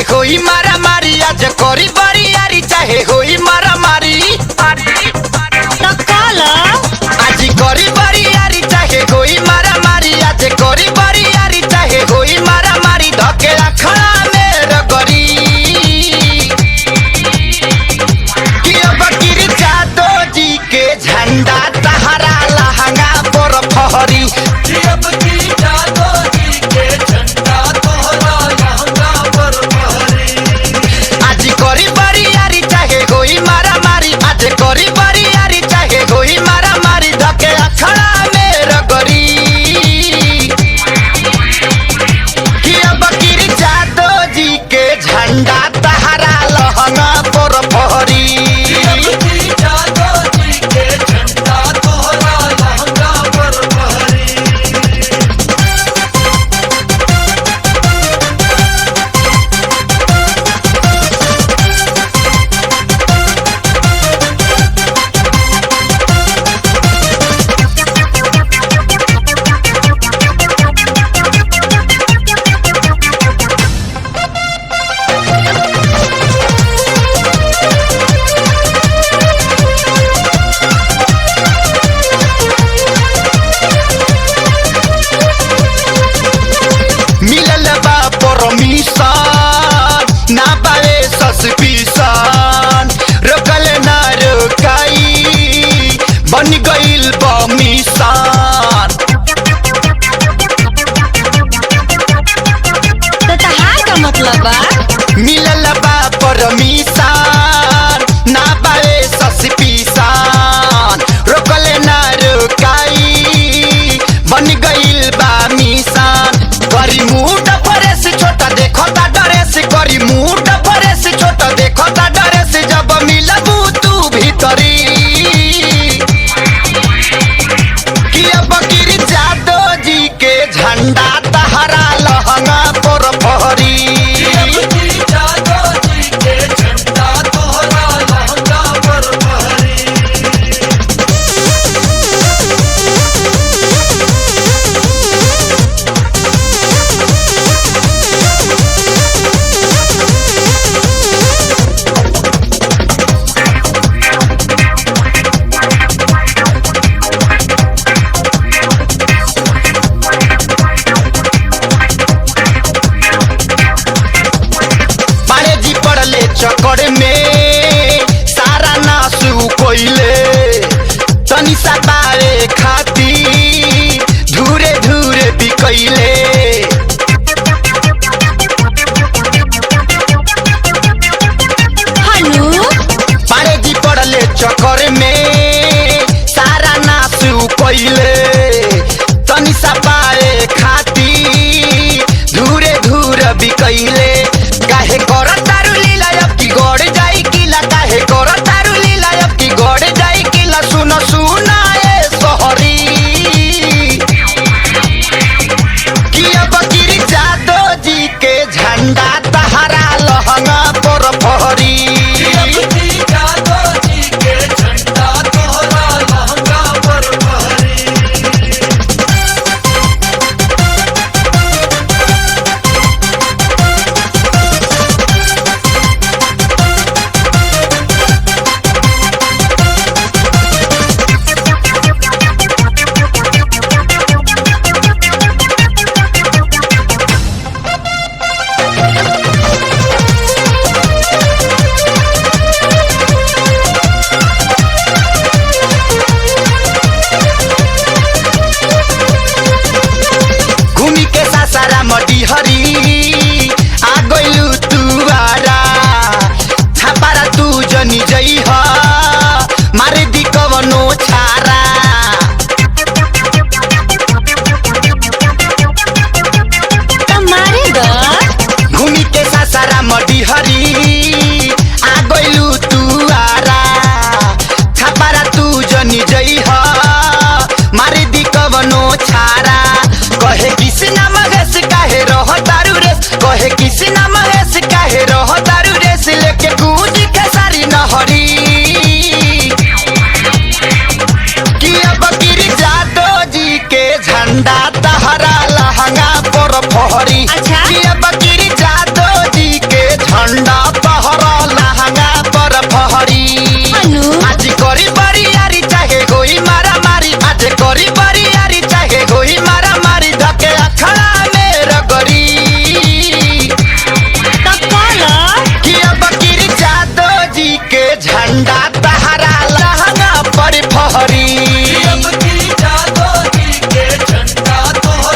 होई मारा मारी आज करी बड़ी यारी चाहे होई मारा मारी आज करी बड़ी यारी चाहे होई मारा मारी आज करी बड़ी यारी चाहे होई मारा मारी धके अखड़ा में रगड़ी कि अब गिर जादो जी के झंडा तहरा लहंगा पर फहरी कि अब गिर जादो जी के झंडा तोहरा लहंगा पर फहरी आज करी बड़ी यारी चाहे होई मारा मारी आज करी बड़ी यारी चाहे होई मारा मारी धके अखड़ा में रगड़ी कि अब गिर जादो जी के झंडा तहरा लहंगा पर फहरी मिलल बा परमिशन ना पाए सस्पिशन रोकल ना रोकाई बन गइल बा मिशन तो तहार का मतलब बा मिलल बा परमिशन ना पाए सस्पिशन रोकल ना रोकाई बन गइल बा मिशन करी मूड फरेस छोटा देखो ता डरेस करी मूड फरेस छोटा देखो ता डरेस जब मिलबू तू भीतरी कि अब गिर जादो जी के झंडा तहरा लहंगा पर फहरी चक्कर में सारा नासू कोइले तनी सा पाए खाती धूरे धूरे बिकैले हनु पारे जी पड़ले चक्कर में सारा नासू कोइले तनी सा पाए खाती धूरे धूरे बिकैले काहे करत गड़ जाई किला काहे कर तारू लीला अब की गड़ जाई किला सुन सुना ए सोहरी कि अब गिर जादो जी के झंडा तहरा लहंगा पर फहरी मैहरी आ गइलू तू आरा छापारा तू जनी जई ह मारी दी कवनो छारा कहे किसी ना मगस काहे रह दारू रेस कहे किसी ना मगस काहे रह दारू रेस लेके गूंज के सारी नहरी कि अब गिर जादो जी के झंडा तहरा लहंगा पर फहरी अच्छा। कि अब गिर जादो जी के झंडा तहरा लहंगा पर फहरी अनु। आज करी बड़ी यारी चाहे होई मारा मारी आज करी बड़ी यारी चाहे होई मारा मारी धके अखड़ा में रगड़ी तब कॉल कि अब गिर जादो जी के झंडा